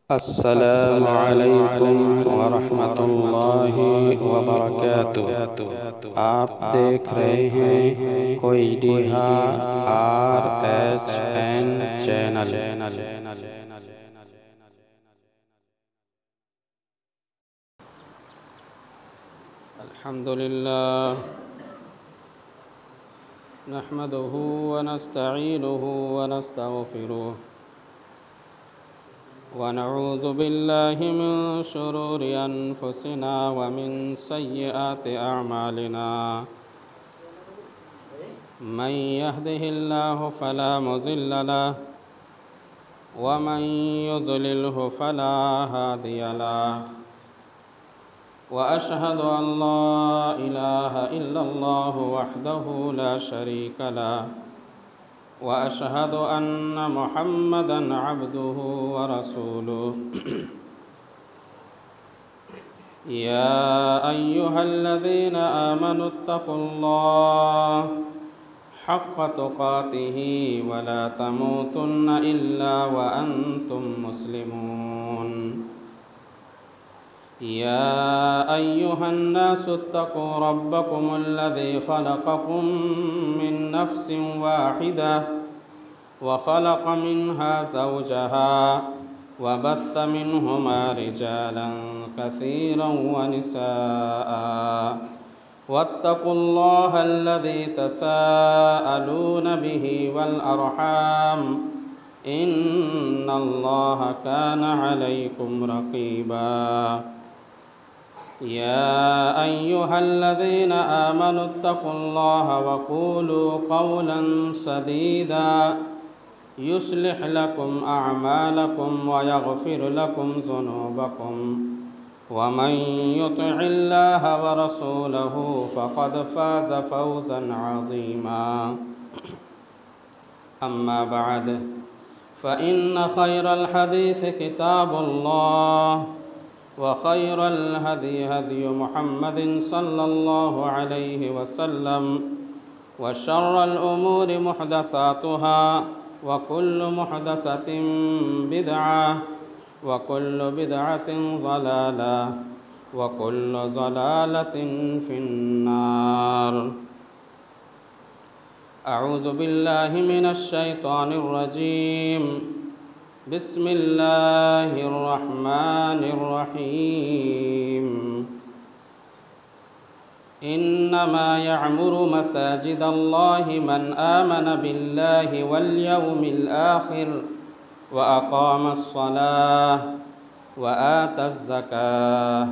السلام علیکم ورحمۃ اللہ وبرکاتہ۔ آپ دیکھ رہے ہیں کوئی RHN چینل۔ الحمد للہ نحمده ونستعینه ونستغفره ونعوذ بالله من شرور أنفسنا ومن سيئات أعمالنا، من يهده الله فلا مضل له ومن يضلله فلا هادي له، وأشهد أن لا إله إلا الله وحده لا شريك له، وأشهد أن محمدًا عبده ورسوله يا أيها الذين آمنوا اتقوا الله حق تقاته ولا تموتن إلا وأنتم مسلمون يا أيها الناس اتقوا ربكم الذي خلقكم من نفس واحدة وخلق منها زوجها وبث منهما رجالا كثيرا ونساء، واتقوا الله الذي تساءلون به والأرحام إن الله كان عليكم رقيبا يا أيها الذين آمنوا اتقوا الله وقولوا قولا سديدا يصلح لكم أعمالكم ويغفر لكم ذنوبكم، ومن يطع الله ورسوله فقد فاز فوزا عظيما. أما بعد، فإن خير الحديث كتاب الله، وخير الهدي هدي محمد صلى الله عليه وسلم، وشر الأمور محدثاتها، وكل محدثة بدعة، وكل بدعة ضلالة، وكل ضلالة في النار. أعوذ بالله من الشيطان الرجيم. بسم الله الرحمن الرحيم. إنما يعمر مساجد الله من آمن بالله واليوم الآخر وأقام الصلاة وآتى الزكاة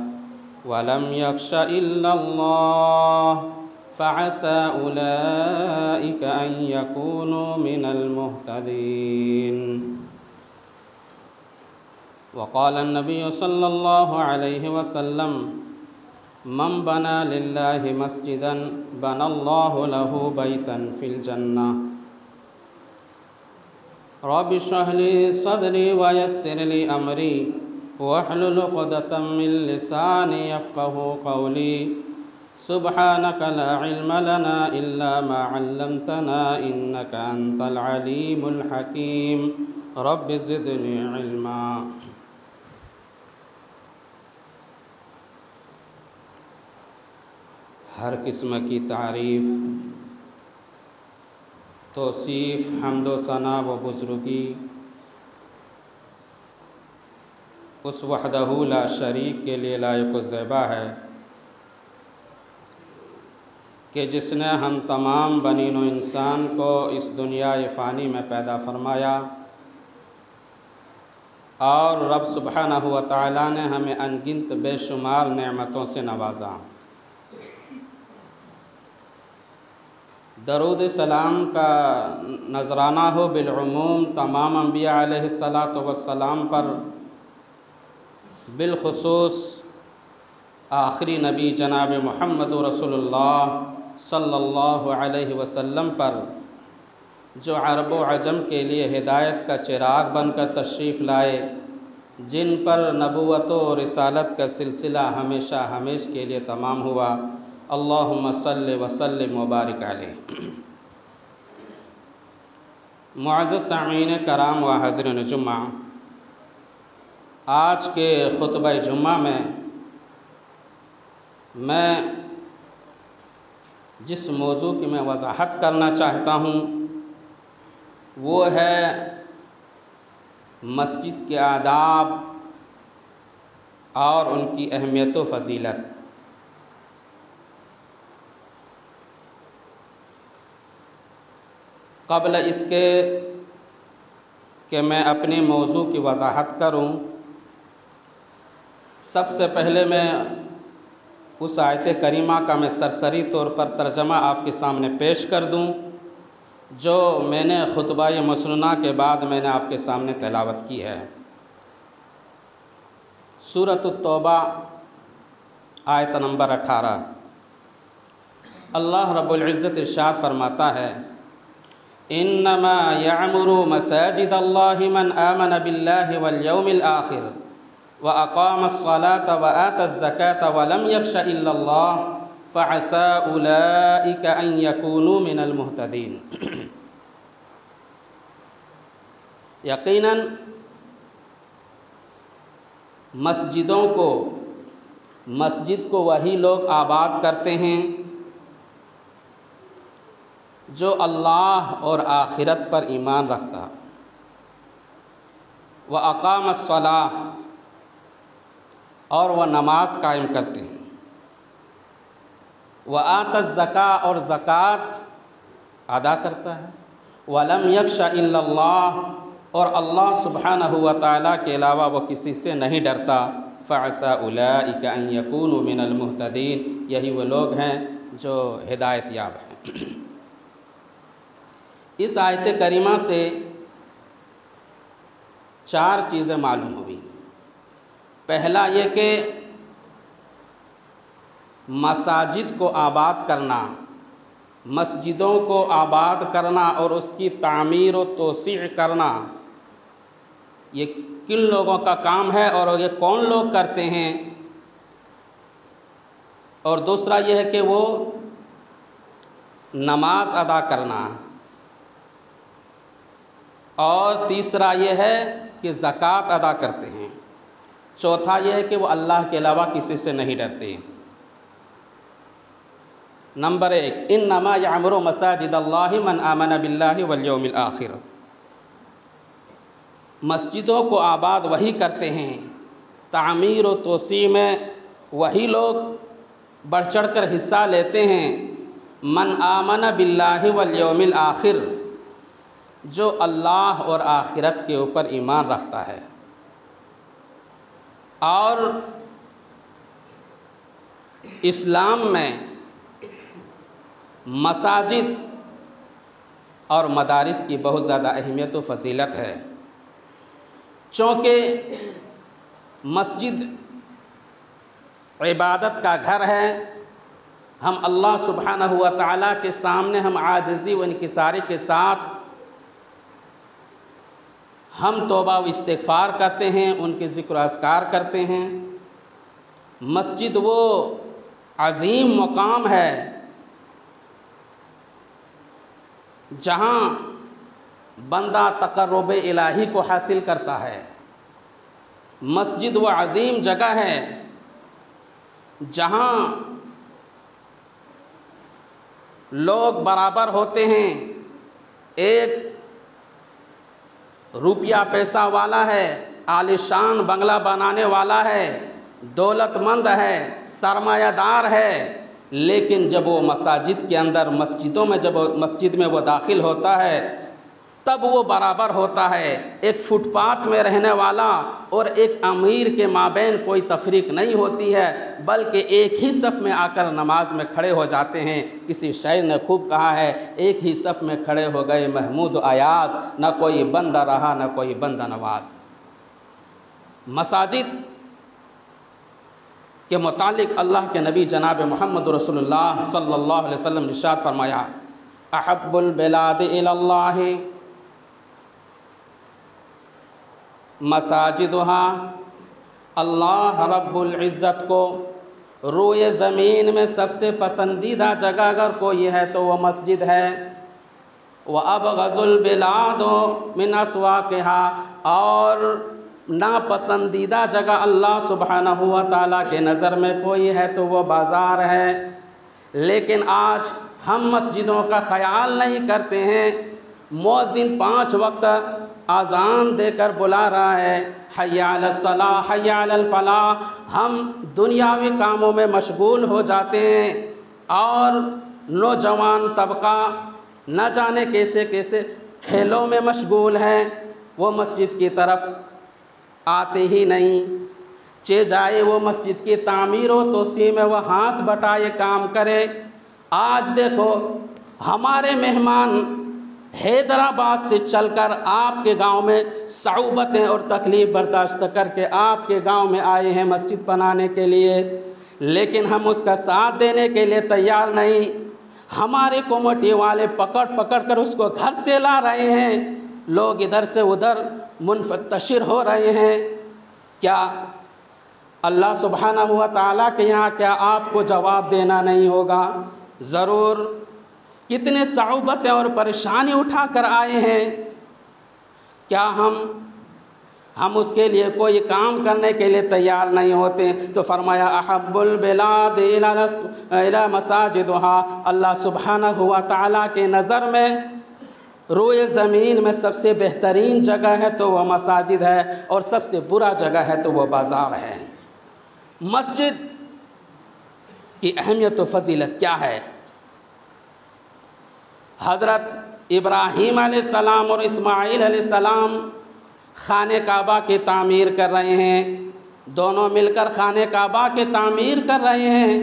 ولم يخش إلا الله فعسى أولئك أن يكونوا من المهتدين. وقال النبي صلى الله عليه وسلم: من بنى لله مسجدا بنى الله له بيتا في الجنة. رب اشرح لي صدري ويسر لي أمري واحلل عقدة من لساني يفقهوا قولي. سبحانك لا علم لنا إلا ما علمتنا إنك أنت العليم الحكيم. رب زدني علما. ہر قسم کی تعریف، توصیف، حمد و ثنا و بزرگی اس وحدہ لا شریک کے لیے لائق و زیبا ہے کہ جس نے ہم تمام بنین و انسان کو اس دنیا فانی میں پیدا فرمایا، اور رب سبحانہ و تعالیٰ نے ہمیں انگنت بے شمار نعمتوں سے نوازا۔ درود سلام کا نذرانہ ہو بالعموم تمام انبیاء علیہ السلام پر، بالخصوص آخری نبی جناب محمد رسول اللہ صلی اللہ علیہ وسلم پر، جو عرب و عجم کے لیے ہدایت کا چراغ بن کر تشریف لائے، جن پر نبوت و رسالت کا سلسلہ ہمیشہ ہمیشہ کے لیے تمام ہوا۔ اللہم صلی وسلم وبارک علیہ۔ معزز سامعین کرام و حاضرین جمعہ، آج کے خطبہ جمعہ میں جس موضوع کی میں وضاحت کرنا چاہتا ہوں وہ ہے مسجد کے آداب اور ان کی اہمیت و فضیلت۔ قبل اس کے کہ میں اپنے موضوع کی وضاحت کروں، سب سے پہلے میں اس آیت کریمہ کا میں سرسری طور پر ترجمہ آپ کے سامنے پیش کر دوں جو میں نے خطبہ مسنونہ کے بعد میں نے آپ کے سامنے تلاوت کی ہے۔ سورۃ التوبہ آیت نمبر 18۔ اللہ رب العزت ارشاد فرماتا ہے: انما یعمر مساجد اللہ من آمن باللہ والیوم الآخر واقام الصلاة وآتى الزکاة ولم یخش الا اللہ فعسى اولئک ان یکونوا من المہتدین۔ یقیناً مسجد کو وہی لوگ آباد کرتے ہیں جو اللہ اور آخرت پر ایمان رکھتا، وَأَقَامَ الصَّلَاةَ اور وہ نماز قائم کرتے ہیں، وَآتَى الزَّكَاةَ اور زکوٰۃ ادا کرتا ہے، وَلَمْ يَخْشَ إِلَّا اللَّهَ اور اللہ سبحانہ وتعالیٰ کے علاوہ وہ کسی سے نہیں ڈرتا، فَعَسَىٰ أُولَٰئِكَ أَن يَكُونُوا مِنَ الْمُهْتَدِينَ یہی وہ لوگ ہیں جو ہدایت یاب ہیں۔ اس آیت کریمہ سے 4 چیزیں معلوم ہوئی۔ پہلا یہ کہ مساجد کو آباد کرنا، مسجدوں کو آباد کرنا اور اس کی تعمیر و توسیع کرنا یہ کن لوگوں کا کام ہے اور یہ کون لوگ کرتے ہیں، اور دوسرا یہ ہے کہ وہ نماز ادا کرنا، اور تیسرا یہ ہے کہ زکوٰۃ ادا کرتے ہیں، چوتھا یہ ہے کہ وہ اللہ کے علاوہ کسی سے نہیں ڈرتے۔ نمبر 1، انما یعمر مساجد اللہ من آمن باللہ والیوم الآخر۔ مسجدوں کو آباد وہی کرتے ہیں، تعمیر و توسیع میں وہی لوگ بڑھ چڑھ کر حصہ لیتے ہیں، من آمن باللہ والیوم الآخر جو اللہ اور آخرت کے اوپر ایمان رکھتا ہے۔ اور اسلام میں مساجد اور مدارس کی بہت زیادہ اہمیت و فضیلت ہے، چونکہ مسجد عبادت کا گھر ہے۔ ہم اللہ سبحانہ و تعالیٰ کے سامنے ہم عاجزی و انکساری کے ساتھ ہم توبہ و استغفار کرتے ہیں، ان کے ذکر و اذکار کرتے ہیں۔ مسجد وہ عظیم مقام ہے جہاں بندہ تقرب الہی کو حاصل کرتا ہے۔ مسجد وہ عظیم جگہ ہے جہاں لوگ برابر ہوتے ہیں، ایک روپیہ پیسہ والا ہے، عالیشان بنگلہ بنانے والا ہے، دولت مند ہے، سرمایہ دار ہے، لیکن جب وہ مساجد کے اندر مسجد میں وہ داخل ہوتا ہے تب وہ برابر ہوتا ہے۔ ایک فٹ پاتھ میں رہنے والا اور ایک امیر کے مابین کوئی تفریق نہیں ہوتی ہے، بلکہ ایک ہی صف میں آ کر نماز میں کھڑے ہو جاتے ہیں۔ کسی شاعر نے خوب کہا ہے، ایک ہی صف میں کھڑے ہو گئے محمود و ایاز، نہ کوئی بندہ رہا نہ کوئی بندہ نواز۔ مساجد کے متعلق اللہ کے نبی جناب محمد رسول اللہ صلی اللہ علیہ وسلم نے ارشاد فرمایا: احب البلاد الی اللہ مساجدها، اللہ رب العزت کو روئے زمین میں سب سے پسندیدہ جگہ اگر کوئی ہے تو وہ مسجد ہے۔ وَأَبْغَضُ الْبِلَادُ مِنْ أَسْوَاقِهَا، اور ناپسندیدہ جگہ اللہ سبحانہ و تعالیٰ کے نظر میں کوئی ہے تو وہ بازار ہے، لیکن آج ہم مسجدوں کا خیال نہیں کرتے ہیں۔ مؤذن 5 وقت اذان دے کر بلا رہا ہے، حی علی الصلاۃ حی علی الفلاح، ہم دنیاوی کاموں میں مشغول ہو جاتے ہیں، اور نوجوان طبقہ نہ جانے کیسے کیسے کھیلوں میں مشغول ہیں، وہ مسجد کی طرف آتے ہی نہیں۔ جائے وہ مسجد کی تعمیر ہو تو اسی میں وہ ہاتھ بٹائے کام کرے۔ آج دیکھو ہمارے مہمان حیدرآباد سے چل کر آپ کے گاؤں میں صعوبتیں اور تکلیف برداشت کر کے آپ کے گاؤں میں آئے ہیں مسجد بنانے کے لیے، لیکن ہم اس کا ساتھ دینے کے لیے تیار نہیں۔ ہمارے کمیٹی والے پکڑ کر اس کو گھر سے لا رہے ہیں، لوگ ادھر سے ادھر منتشر ہو رہے ہیں۔ کیا اللہ سبحانہ و تعالیٰ کے یہاں کیا آپ کو جواب دینا نہیں ہوگا؟ ضرور۔ کتنے صعوبتیں اور پریشانی اٹھا کر آئے ہیں، کیا ہم اس کے لیے کوئی کام کرنے کے لیے تیار نہیں ہوتے؟ تو فرمایا احب البلاد الی مساجدہا، اللہ سبحانہ و تعالیٰ کے نظر میں روئے زمین میں سب سے بہترین جگہ ہے تو وہ مساجد ہے، اور سب سے برا جگہ ہے تو وہ بازار ہے۔ مسجد کی اہمیت و فضیلت کیا ہے؟ حضرت ابراہیم علیہ السلام اور اسماعیل علیہ السلام خانہ کعبہ کی تعمیر کر رہے ہیں، دونوں مل کر خانہ کعبہ کی تعمیر کر رہے ہیں،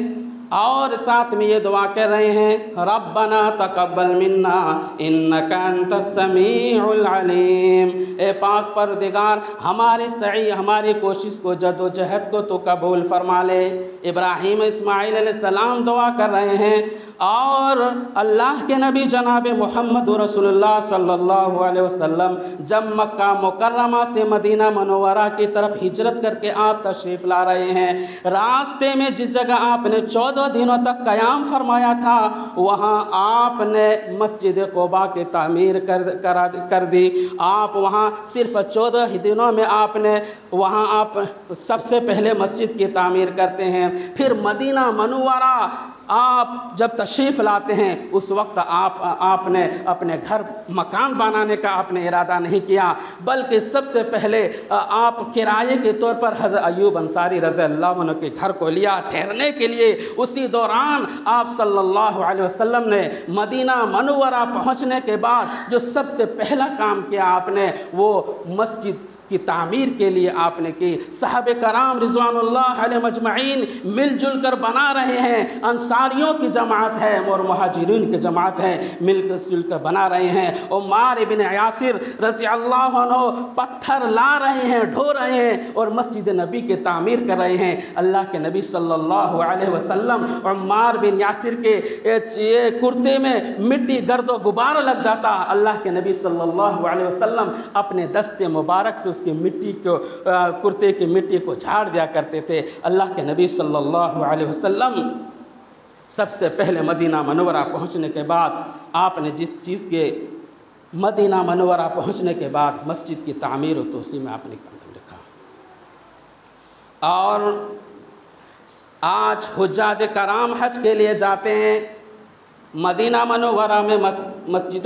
اور ساتھ میں یہ دعا کر رہے ہیں ربنا تقبل منا انک انت السمیع العلیم، اے پاک پروردگار ہماری کوشش کو جد و جہد کو تو قبول فرما لے۔ ابراہیم اسماعیل علیہ السلام دعا کر رہے ہیں، اور اللہ کے نبی جناب محمد رسول اللہ صلی اللہ علیہ وسلم جب مکہ مکرمہ سے مدینہ منورہ کی طرف ہجرت کر کے آپ تشریف لا رہے ہیں، راستے میں جس جگہ آپ نے 14 دنوں تک قیام فرمایا تھا، وہاں آپ نے مسجد قباء کی تعمیر کر دی۔ آپ وہاں صرف 14 دنوں میں آپ سب سے پہلے مسجد کی تعمیر کرتے ہیں، پھر مدینہ منورہ آپ جب تشریف لاتے ہیں اس وقت آپ نے اپنے گھر مکان بنانے کا آپ نے ارادہ نہیں کیا، بلکہ سب سے پہلے آپ کرائے کے طور پر حضرت ایوب انصاری رضی اللہ عنہ کے گھر کو لیا ٹھہرنے کے لیے۔ اسی دوران آپ صلی اللہ علیہ وسلم نے مدینہ منورہ پہنچنے کے بعد جو سب سے پہلا کام کیا آپ نے، وہ مسجد کی تعمیر کے لیے آپ نے کی۔ صحابہ کرام رضوان اللہ علیہ مجمعین مل جل کر بنا رہے ہیں، انصاریوں کی جماعت ہے اور مہاجرین کی جماعت ہے، مل جل کر بنا رہے ہیں۔ عمار بن یاسر رضی اللہ عنہ پتھر لا رہے ہیں، ڈھو رہے ہیں، اور مسجد نبی کی تعمیر کر رہے ہیں۔ اللہ کے نبی صلی اللہ علیہ وسلم عمار بن یاسر کے کرتے میں مٹی گرد و غبار لگ جاتا، اللہ کے نبی صلی اللہ علیہ وسلم اپنے دست مبارک سے اس کی مٹی کو کرتے کی مٹی کو جھاڑ دیا کرتے تھے۔ اللہ کے نبی صلی اللہ علیہ وسلم سب سے پہلے مدینہ منورہ پہنچنے کے بعد آپ نے جس چیز کے مدینہ منورہ پہنچنے کے بعد مسجد کی تعمیر ہو تو اسی میں آپ نے قدم رکھا۔ اور آج حجاج کرام حج کے لیے جاتے ہیں، مدینہ منورہ میں مسجد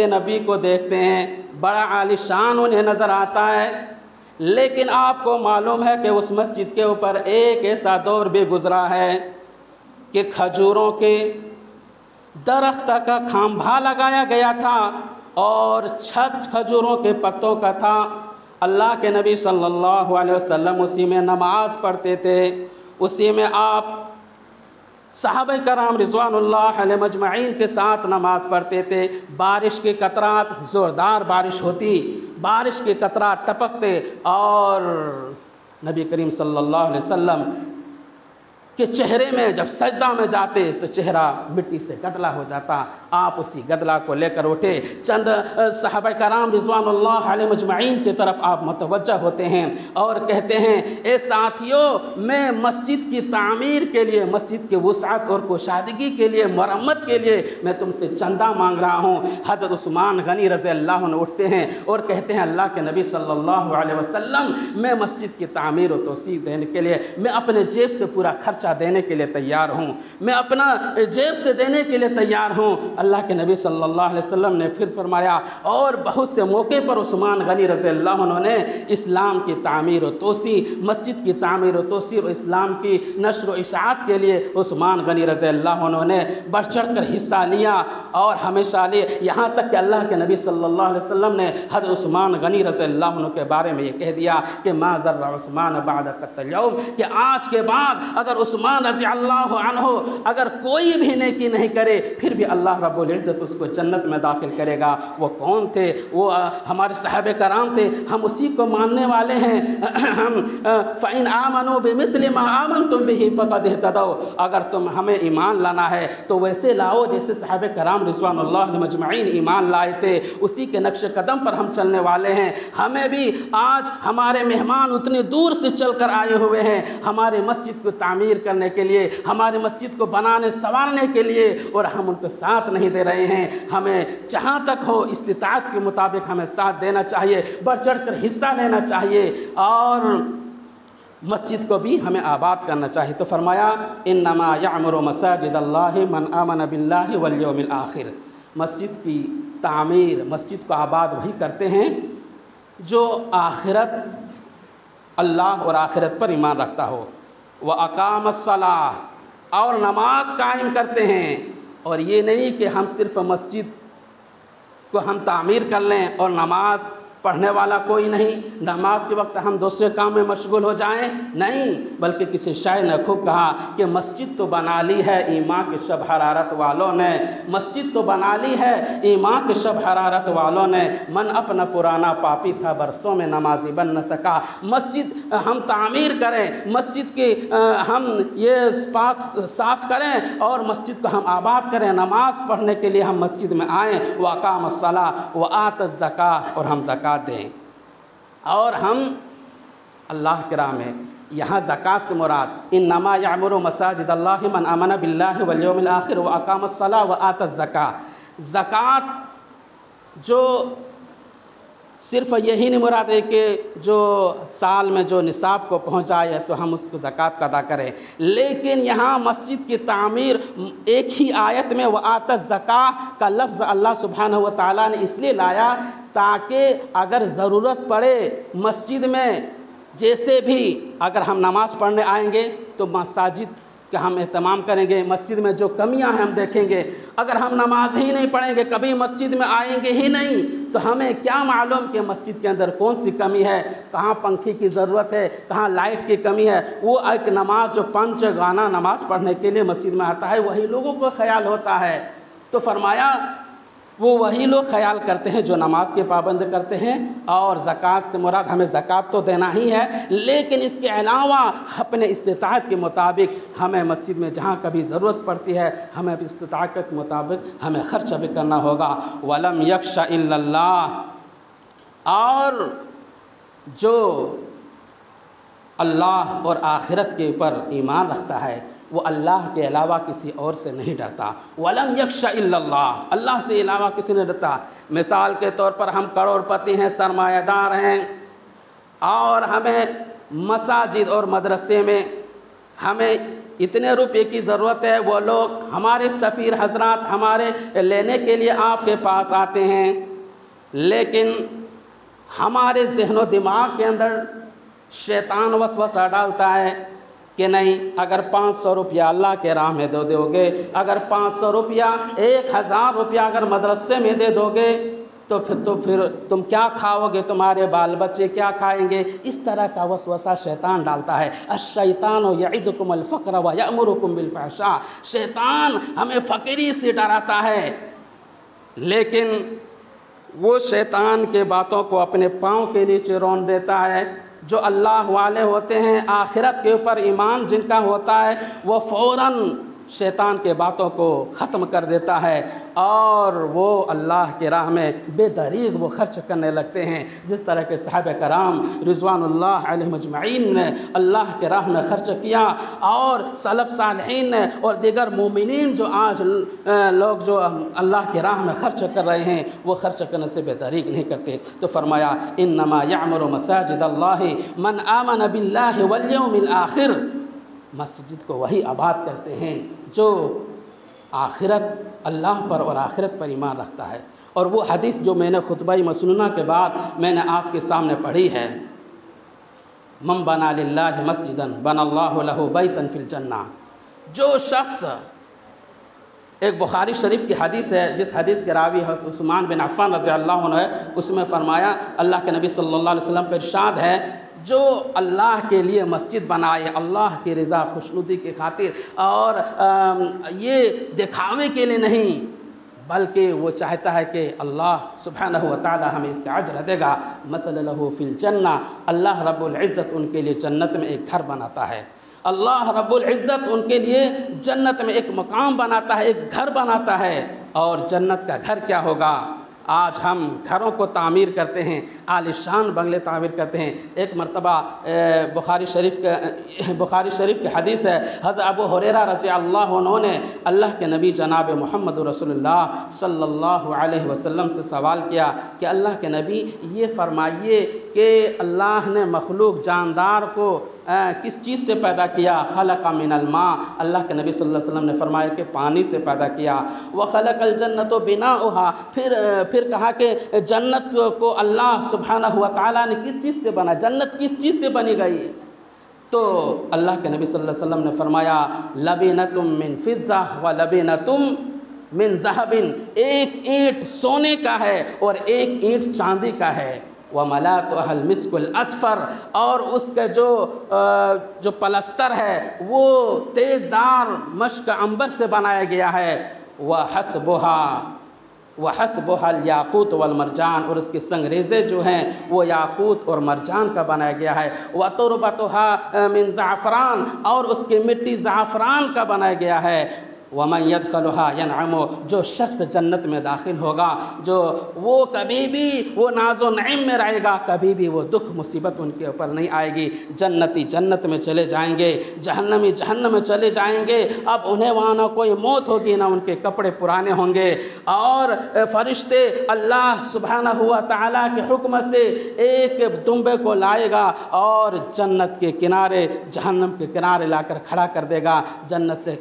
نبی کو دیکھتے ہیں، بڑا عالی شان انہیں نظر آتا ہے، لیکن آپ کو معلوم ہے کہ اس مسجد کے اوپر ایک ایسا دور بھی گزرا ہے کہ کھجوروں کے درخت کا کھمبا لگایا گیا تھا اور چھت کھجوروں کے پتوں کا تھا۔ اللہ کے نبی صلی اللہ علیہ وسلم اسی میں نماز پڑھتے تھے، اسی میں آپ صحابہ کرام رضوان اللہ علیہ مجمعین کے ساتھ نماز پڑھتے تھے۔ بارش کے قطرات، زوردار بارش ہوتی، بارش کے قطرات ٹپکتے، اور نبی کریم صلی اللہ علیہ وسلم کہ چہرے میں جب سجدہ میں جاتے تو چہرہ مٹی سے گدلا ہو جاتا، آپ اسی گدلا کو لے کر اٹھے، چند صحابہ کرام رضوان اللہ علیہ مجمعین کی طرف آپ متوجہ ہوتے ہیں اور کہتے ہیں اے ساتھیو، میں مسجد کی تعمیر کے لیے، مسجد کے وسعت اور کشادگی کے لیے، مرمت کے لیے میں تم سے چندہ مانگ رہا ہوں۔ حضرت عثمان غنی رضی اللہ عنہ اٹھتے ہیں اور کہتے ہیں اللہ کے نبی صلی اللہ علیہ وسلم، میں مسجد کی تعمیر و توسیع دینے کے لیے میں اپنے جیب سے پورا خرچہ دینے کے لیے تیار ہوں، میں اپنا جیب سے دینے کے لیے تیار ہوں۔ اللہ کے نبی صلی اللہ علیہ وسلم نے پھر فرمایا، اور بہت سے موقع پر عثمان غنی رضی اللہ عنہ نے اسلام کی تعمیر و توسیع، مسجد کی تعمیر و توسیع اور اسلام کی نشر و اشاعت کے لیے عثمان غنی رضی اللہ عنہ نے بڑھ چڑھ کر حصہ لیا اور ہمیشہ لیے، یہاں تک کہ اللہ کے نبی صلی اللہ علیہ وسلم نے حضرت عثمان غنی رضی اللہ عنہ کے بارے میں یہ کہہ دیا کہ ما ضر عثمان بعدک اليوم، کہ آج کے بعد اگر عثمان رضی اللہ عنہ اگر کوئی بھی نیکی نہیں کرے پھر بھی اللہ رب العزت اس کو جنت میں داخل کرے گا۔ وہ کون تھے؟ وہ ہمارے صحابہ کرام تھے، ہم اسی کو ماننے والے ہیں۔ ہم فَإِنْ آمَنُوا بِمِثْلِ مَا آمَنْتُمْ بِهِ فَقَدْ اهْتَدَوْا، اگر تم ہمیں ایمان لانا ہے تو ویسے لاؤ جیسے صحابہ کرام رضوان اللہ مجمعین ایمان لائے تھے، اسی کے نقش قدم پر ہم چلنے والے ہیں۔ ہمیں بھی آج ہمارے مہمان اتنے دور سے چل کر آئے ہوئے ہیں ہمارے مسجد کو تعمیر کرنے کے لیے، ہمارے مسجد کو بنانے سنوارنے کے لیے، اور ہم ان کو ساتھ نہیں دے رہے ہیں۔ ہمیں جہاں تک ہو استطاعت کے مطابق ہمیں ساتھ دینا چاہیے، بڑھ چڑھ کر حصہ لینا چاہیے، اور مسجد کو بھی ہمیں آباد کرنا چاہیے۔ تو فرمایا انما یعمر مساجد اللہ من آمن باللہ والیوم الآخر، مسجد کی تعمیر، مسجد کو آباد وہی کرتے ہیں جو آخرت، اللہ اور آخرت پر ایمان رکھتا ہو، وَأَقَامَ الصَّلَاةَ، اور نماز قائم کرتے ہیں۔ اور یہ نہیں کہ ہم صرف مسجد کو ہم تعمیر کر لیں اور نماز پڑھنے والا کوئی نہیں، نماز کے وقت ہم دوسرے کام میں مشغول ہو جائیں، نہیں، بلکہ کسی شاعر نے خوب کہا کہ مسجد تو بنا لی ہے ایمان کے شب حرارت والوں نے، مسجد تو بنا لی ہے ایمان کے شب حرارت والوں نے، من اپنا پرانا پاپی تھا برسوں میں نمازی بن نہ سکا۔ مسجد ہم تعمیر کریں، مسجد کی ہم یہ پاک صاف کریں اور مسجد کو ہم آباد کریں، نماز پڑھنے کے لیے ہم مسجد میں آئیں، وَأَقَامَ الصَّلَاةَ وَآتَى الزَّكَاةَ، اور ہم زکوٰۃ دیں۔ اور ہم اللہ کے راہ میں، یہاں زکوٰۃ سے مراد انما یعمر مساجد اللہ من آمن باللہ والیوم الآخر واقام الصلاۃ وآتى الزکاۃ، زکوٰۃ جو صرف یہی نہیں مراد ہے کہ جو سال میں جو نصاب کو پہنچ جائے تو ہم اس کو زکوٰۃ کا ادا کریں، لیکن یہاں مسجد کی تعمیر ایک ہی آیت میں وآتى الزکاۃ کا لفظ اللہ سبحانہ و تعالیٰ نے اس لیے لایا تاکہ اگر ضرورت پڑے مسجد میں، جیسے بھی اگر ہم نماز پڑھنے آئیں گے تو مساجد کا ہم اہتمام کریں گے، مسجد میں جو کمیاں ہیں ہم دیکھیں گے، اگر ہم نماز ہی نہیں پڑھیں گے، کبھی مسجد میں آئیں گے ہی نہیں، تو ہمیں کیا معلوم کہ مسجد کے اندر کون سی کمی ہے، کہاں پنکھے کی ضرورت ہے، کہاں لائٹ کی کمی ہے۔ وہ ایک نماز جو پنچ گانا نماز پڑھنے کے لیے مسجد میں آتا ہے وہی لوگوں کو خیال ہوتا ہے، تو فرمایا وہ وہی لوگ خیال کرتے ہیں جو نماز کے پابند کرتے ہیں، اور زکوٰۃ سے مراد ہمیں زکوٰۃ تو دینا ہی ہے، لیکن اس کے علاوہ اپنے استطاعت کے مطابق ہمیں مسجد میں جہاں کبھی ضرورت پڑتی ہے ہمیں استطاعت کے مطابق ہمیں خرچ بھی کرنا ہوگا۔ وَلَمْ يَخْشَ إِلَّا اللَّهَ، اور جو اللہ اور آخرت کے اوپر ایمان رکھتا ہے وہ اللہ کے علاوہ کسی اور سے نہیں ڈرتا۔ وَلَمْ يَخْشَ إِلَّا اللَّهَ، اللہ سے علاوہ کسی نے ڈرتا۔ مثال کے طور پر ہم کروڑ پتی ہیں، سرمایہ دار ہیں، اور ہمیں مساجد اور مدرسے میں ہمیں اتنے روپے کی ضرورت ہے، وہ لوگ ہمارے سفیر حضرات ہمارے لینے کے لیے آپ کے پاس آتے ہیں، لیکن ہمارے ذہن و دماغ کے اندر شیطان وسوسہ ڈالتا ہے کہ نہیں، اگر 500 روپیہ اللہ کے راہ میں دے دو گے، اگر 500 روپیہ 1000 روپیہ اگر مدرسے میں دے دو گے تو پھر تم کیا کھاؤ گے، تمہارے بال بچے کیا کھائیں گے؟ اس طرح کا وسوسہ شیطان ڈالتا ہے۔ الشیطان یعدکم الفقر ویأمرکم بالفحشاء، شیطان ہمیں فقیری سے ڈراتا ہے، لیکن وہ شیطان کے باتوں کو اپنے پاؤں کے نیچے رون دیتا ہے جو اللہ والے ہوتے ہیں، آخرت کے اوپر ایمان جن کا ہوتا ہے، وہ فوراً شیطان کے باتوں کو ختم کر دیتا ہے اور وہ اللہ کی راہ میں بے دریغ وہ خرچ کرنے لگتے ہیں، جس طرح کے صحابہ کرام رضوان اللہ علیہم اجمعین نے اللہ کے راہ میں خرچ کیا، اور سلف صالحین نے اور دیگر مومنین جو آج لوگ جو اللہ کی راہ میں خرچ کر رہے ہیں وہ خرچ کرنے سے بے دریغ نہیں کرتے۔ تو فرمایا انما یعمر مساجد اللہ من آمن باللہ والیوم الآخر، مسجد کو وہی آباد کرتے ہیں جو آخرت اللہ پر اور آخرت پر ایمان رکھتا ہے۔ اور وہ حدیث جو میں نے خطبہ مسنونہ کے بعد میں نے آپ کے سامنے پڑھی ہے، من بنا للہ مسجدا بنى اللہ لہ بیتا فی الجنہ، جو شخص، ایک بخاری شریف کی حدیث ہے جس حدیث کے راوی عثمان بن عفان رضی اللہ عنہ ہے، اس میں فرمایا اللہ کے نبی صلی اللہ علیہ وسلم کا ارشاد ہے، جو اللہ کے لیے مسجد بنائے اللہ کی رضا خوشنودی کی خاطر، اور یہ دکھاوے کے لیے نہیں بلکہ وہ چاہتا ہے کہ اللہ سبحانہ و تعالی ہمیں اس کا اجر دے گا، مثل لہ فی الجنہ، اللہ رب العزت ان کے لیے جنت میں ایک گھر بناتا ہے، اللہ رب العزت ان کے لیے جنت میں ایک مقام بناتا ہے، ایک گھر بناتا ہے۔ اور جنت کا گھر کیا ہوگا؟ آج ہم گھروں کو تعمیر کرتے ہیں، عالیشان بنگلے تعمیر کرتے ہیں۔ ایک مرتبہ بخاری شریف کی حدیث ہے، حضرت ابو ہریرہ رضی اللہ عنہ نے اللہ کے نبی جناب محمد رسول اللہ صلی اللہ علیہ وسلم سے سوال کیا کہ اللہ کے نبی یہ فرمائیے کہ اللہ نے مخلوق جاندار کو کس چیز سے پیدا کیا؟ خلق من الماء، اللہ کے نبی صلی اللہ علیہ وسلم نے فرمایا کہ پانی سے پیدا کیا۔ وخلق الجنۃ بناؤها، پھر کہا کہ جنت کو اللہ سبحانہ و تعالیٰ نے کس چیز سے بنا، جنت کس چیز سے بنی گئی؟ تو اللہ کے نبی صلی اللہ علیہ وسلم نے فرمایا لبنۃ من فضہ ولبنۃ من ذہب، ایک اینٹ سونے کا ہے اور ایک اینٹ چاندی کا ہے۔ وَمَلَاتُهَا الْمِسْكُ الْأَصْفَرُ، اور اس کا جو پلستر ہے وہ تیزدار مشک عنبر سے بنایا گیا ہے۔ وَحَسْبُهَا الْيَاقُوتُ وَالْمَرْجَانُ، اور اس کے سنگریزے جو ہیں وہ یاقوت اور مرجان کا بنایا گیا ہے۔ وَتُرْبَتُهَا مِنْ زَعْفَرَانٍ، اور اس کی مٹی زعفران کا بنایا گیا ہے۔ وَمَنْ يَدْخَلُهَا يَنْعَمُ، جو شخص جنت میں داخل ہوگا جو وہ کبھی بھی وہ ناز و نعیم میں رہے گا، کبھی بھی وہ دکھ مصیبت ان کے اوپر نہیں آئے گی۔ جنتی جنت میں چلے جائیں گے، جہنمی جہنم میں چلے جائیں گے، اب انہیں وہاں نہ کوئی موت ہوگی نہ ان کے کپڑے پرانے ہوں گے، اور فرشتے اللہ سبحانہ و تعالیٰ کے حکم سے ایک دمبے کو لائے گا اور جنت کے کنارے جہنم کے کنارے لا کر کھڑا کر دے گا، جنت سے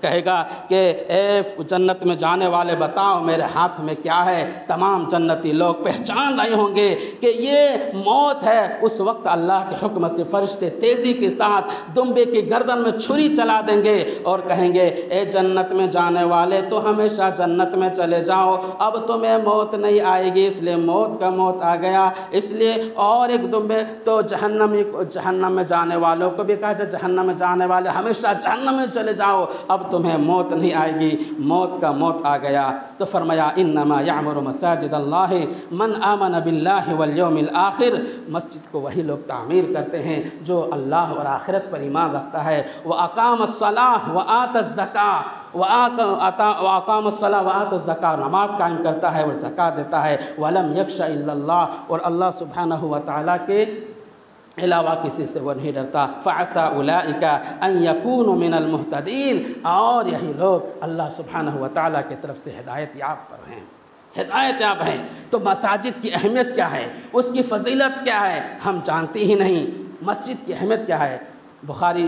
کہے گا کہ اے جنت میں جانے والے بتاؤ میرے ہاتھ میں کیا ہے۔ تمام جنتی لوگ پہچان رہے ہوں گے کہ یہ موت ہے۔ اس وقت اللہ کے حکم سے فرشتے تیزی کے ساتھ دمبے کی گردن میں چھری چلا دیں گے اور کہیں گے اے جنت میں جانے والے تو ہمیشہ جنت میں چلے جاؤ، اب تمہیں موت نہیں آئے گی، اس لیے موت کا موت آ گیا، اس لیے اور ایک دمبے تو جہنم میں جانے والوں کو بھی کہا جائے جہنم میں جانے والے ہمیشہ جہنم میں چلے جاؤ، اب تمہیں موت نہیں آئے گی، موت کا موت آ گیا۔ تو فرمایا انما یعمر مساجد اللہ من آمن باللہ والیوم الآخر، مسجد کو وہی لوگ تعمیر کرتے ہیں جو اللہ اور آخرت پر ایمان رکھتا ہے۔ وَأَقَامَ الصَّلَاةَ وَآتَى الزَّكَاةَ، وَأَقَامَ الصَّلَاةَ وَآتَى الزَّكَاةَ، نماز قائم کرتا ہے اور زکوٰۃ دیتا ہے۔ وَلَمْ يَخْشَ إِلَّا اللَّهَ، اور اللہ سبحانہ و تعالیٰ کے علاوہ کسی سے وہ نہیں ڈرتا۔ فَعَسَىٰ أُولَٰئِكَ أَن يَكُونُوا مِنَ الْمُهْتَدِينَ، اور یہی لوگ اللہ سبحانہ و تعالیٰ کی طرف سے ہدایت یاب پر ہیں، ہدایت یاب ہیں۔ تو مساجد کی اہمیت کیا ہے، اس کی فضیلت کیا ہے، ہم جانتے ہی نہیں۔ مسجد کی اہمیت کیا ہے؟ بخاری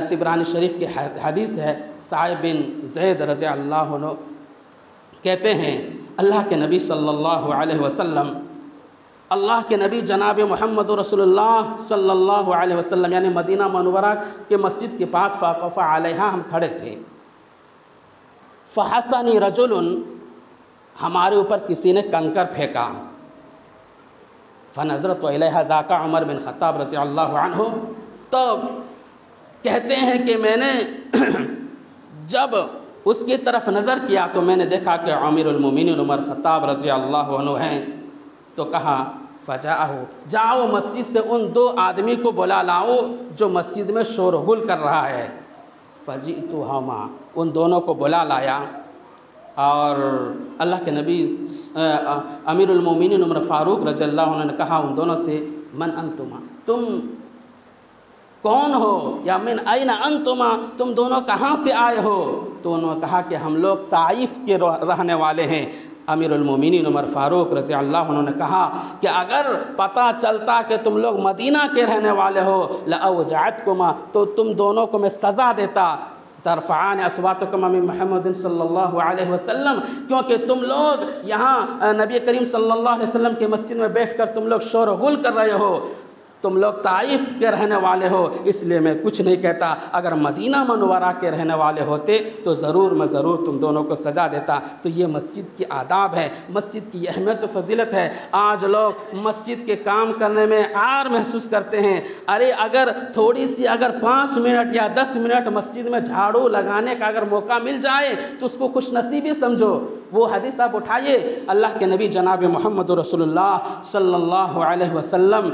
طبرانی شریف کی حدیث ہے، سعید بن زید رضی اللہ عنہ کہتے ہیں اللہ کے نبی صلی اللہ علیہ وسلم، اللہ کے نبی جناب محمد رسول اللہ صلی اللہ علیہ وسلم یعنی مدینہ منورہ کے مسجد کے پاس فوقف علیہا ہم کھڑے تھے، فحسنی رجل، ہمارے اوپر کسی نے کنکر پھینکا، فنظرت الیہا ذاک عمر بن خطاب رضی اللہ عنہ، تو کہتے ہیں کہ میں نے جب اس کی طرف نظر کیا تو میں نے دیکھا کہ امیر المومنین عمر خطاب رضی اللہ عنہ ہیں، تو کہا فجاءه، جاؤ مسجد سے ان 2 آدمی کو بلا لاؤ جو مسجد میں شور و غل کر رہا ہے۔ فجئتهما، ان دونوں کو بلا لایا، اور اللہ کے نبی امیر المومنین عمر فاروق رضی اللہ عنہ نے کہا ان دونوں سے، من انتما، تم کون ہو، یا من این انتما، تم دونوں کہاں سے آئے ہو؟ تو انہوں نے کہا کہ ہم لوگ طائف کے رہنے والے ہیں۔ امیر المومنین عمر فاروق رضی اللہ عنہ نے کہا کہ اگر پتہ چلتا کہ تم لوگ مدینہ کے رہنے والے ہو لأوجعتکما، تو تم دونوں کو میں سزا دیتا۔ ترفعان اصواتکما من محمد صلی اللہ علیہ وسلم، کیونکہ تم لوگ یہاں نبی کریم صلی اللہ علیہ وسلم کے مسجد میں بیٹھ کر تم لوگ شور و غل کر رہے ہو، تم لوگ طائف کے رہنے والے ہو، اس لیے میں کچھ نہیں کہتا۔ اگر مدینہ منورہ کے رہنے والے ہوتے تو میں ضرور تم دونوں کو سزا دیتا۔ تو یہ مسجد کی آداب ہے، مسجد کی اہمیت و فضیلت ہے۔ آج لوگ مسجد کے کام کرنے میں عار محسوس کرتے ہیں۔ ارے اگر تھوڑی سی اگر 5 منٹ یا 10 منٹ مسجد میں جھاڑو لگانے کا اگر موقع مل جائے تو اس کو خوش نصیبی سمجھو۔ وہ حدیث آپ اٹھائیے، اللہ کے نبی جناب محمد رسول اللہ صلی اللہ علیہ وسلم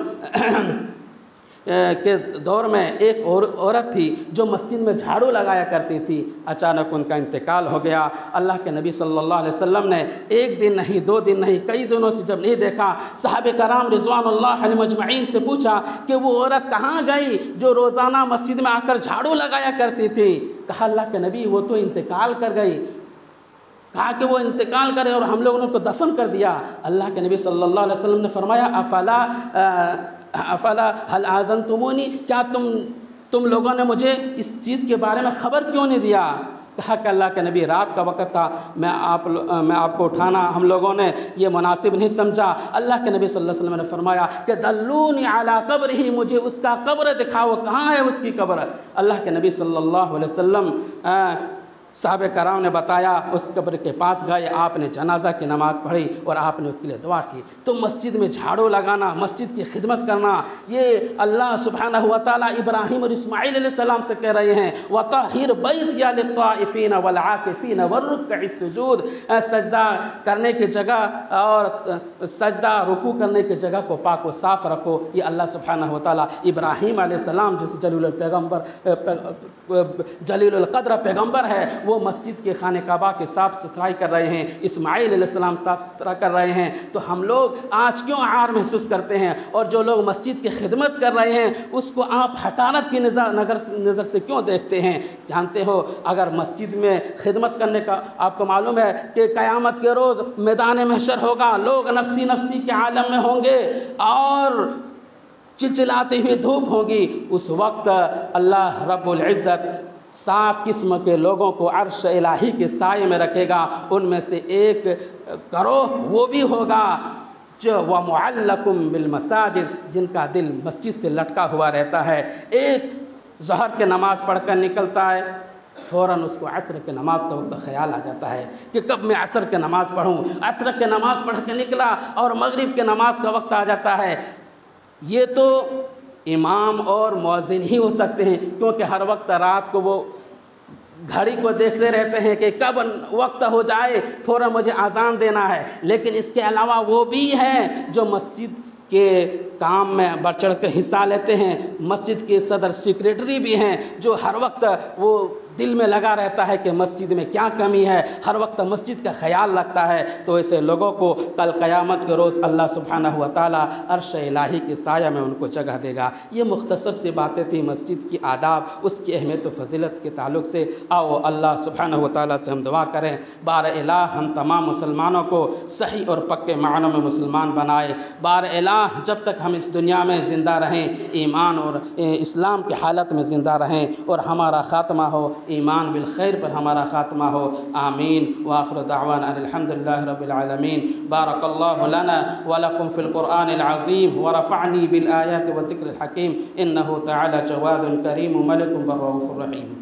کے دور میں ایک عورت تھی جو مسجد میں جھاڑو لگایا کرتی تھی، اچانک ان کا انتقال ہو گیا۔ اللہ کے نبی صلی اللہ علیہ وسلم نے 1 دن نہیں 2 دن نہیں کئی دنوں سے جب نہیں دیکھا، صحابہ کرام رضوان اللہ علیہم اجمعین سے پوچھا کہ وہ عورت کہاں گئی جو روزانہ مسجد میں آ کر جھاڑو لگایا کرتی تھی؟ کہا اللہ کے نبی وہ تو انتقال کر گئی۔ کہا کہ وہ انتقال کرے اور ہم لوگوں نے ان کو دفن کر دیا۔ اللہ کے نبی صلی اللہ علیہ وسلم نے فرمایا افلا هل اذنتمونی، کیا تم لوگوں نے مجھے اس چیز کے بارے میں خبر کیوں نہیں دیا؟ کہا کہ اللہ کے نبی رات کا وقت تھا، میں آپ کو اٹھانا ہم لوگوں نے یہ مناسب نہیں سمجھا۔ اللہ کے نبی صلی اللہ علیہ وسلم نے فرمایا کہ دلونی علی قبرہ، مجھے اس کا قبر دکھاؤ، کہاں ہے اس کی قبر؟ اللہ کے نبی صلی اللہ علیہ وسلم صحابہ کرام نے بتایا، اس قبر کے پاس گئے، آپ نے جنازہ کی نماز پڑھی اور آپ نے اس کے لیے دعا کی۔ تو مسجد میں جھاڑو لگانا، مسجد کی خدمت کرنا، یہ اللہ سبحانہ و تعالیٰ ابراہیم اور اسماعیل علیہ السلام سے کہہ رہے ہیں وَطَهِّرْ بَيْتِيَ لِلطَّائِفِينَ وَالْعَاكِفِينَ وَالرُّكَّعِ السُّجُودِ، سجدہ کرنے کی جگہ اور سجدہ رکوع کرنے کی جگہ کو پاک و صاف رکھو۔ یہ اللہ سبحانہ و تعالیٰ ابراہیم علیہ السلام جس جلیل القدر پیغمبر ہے، وہ مسجد کے خانہ کعبہ کے صاف ستھرائی کر رہے ہیں، اسماعیل علیہ السلام صاف ستھرا کر رہے ہیں۔ تو ہم لوگ آج کیوں عار محسوس کرتے ہیں؟ اور جو لوگ مسجد کی خدمت کر رہے ہیں اس کو آپ حقارت کی نظر سے کیوں دیکھتے ہیں؟ جانتے ہو اگر مسجد میں خدمت کرنے کا آپ کو معلوم ہے کہ قیامت کے روز میدان محشر ہوگا، لوگ نفسی نفسی کے عالم میں ہوں گے اور چلچلاتے ہوئے دھوپ ہوگی۔ اس وقت اللہ رب العزت 7 قسم کے لوگوں کو عرش الہی کے سائے میں رکھے گا، ان میں سے ایک گروہ وہ بھی ہوگا جو وَمُعَلَّقٌ بِالْمَسَاجِدِ، جن کا دل مسجد سے لٹکا ہوا رہتا ہے۔ ایک ظہر کی نماز پڑھ کر نکلتا ہے، فوراً اس کو عصر کی نماز کا وقت خیال آ جاتا ہے کہ کب میں عصر کی نماز پڑھوں۔ عصر کی نماز پڑھ کے نکلا اور مغرب کی نماز کا وقت آ جاتا ہے۔ یہ تو امام اور مؤذن ہی ہو سکتے ہیں، کیونکہ ہر وقت رات کو وہ گھڑی کو دیکھتے رہتے ہیں کہ کب وقت ہو جائے فوراً مجھے اذان دینا ہے۔ لیکن اس کے علاوہ وہ بھی ہیں جو مسجد کے کام میں بڑھ چڑھ کے حصہ لیتے ہیں، مسجد کے صدر سیکریٹری بھی ہیں جو ہر وقت وہ دل میں لگا رہتا ہے کہ مسجد میں کیا کمی ہے، ہر وقت مسجد کا خیال رکھتا ہے۔ تو ایسے لوگوں کو کل قیامت کے روز اللہ سبحانہ و تعالیٰ عرش الہی کے سایہ میں ان کو جگہ دے گا۔ یہ مختصر سی باتیں تھیں مسجد کی آداب، اس کی اہمیت و فضیلت کے تعلق سے۔ آؤ اللہ سبحانہ و تعالیٰ سے ہم دعا کریں، بار الہ ہم تمام مسلمانوں کو صحیح اور پکے معنوں میں مسلمان بنائے۔ بار الہ جب تک ہم اس دنیا میں زندہ رہیں، ایمان اور اسلام کی حالت میں زندہ رہیں اور ہمارا خاتمہ ہو ایمان بالخیر پر ہمارا خاتمہ ہو، آمین۔ وآخر دعوانا الحمدللہ رب العالمین۔ بارک اللہ لنا ولکم فی القرآن العظیم ورفعنی بالآیات والذکر الحکیم، انہ تعالی جواد کریم ملک بر رؤوف الرحیم۔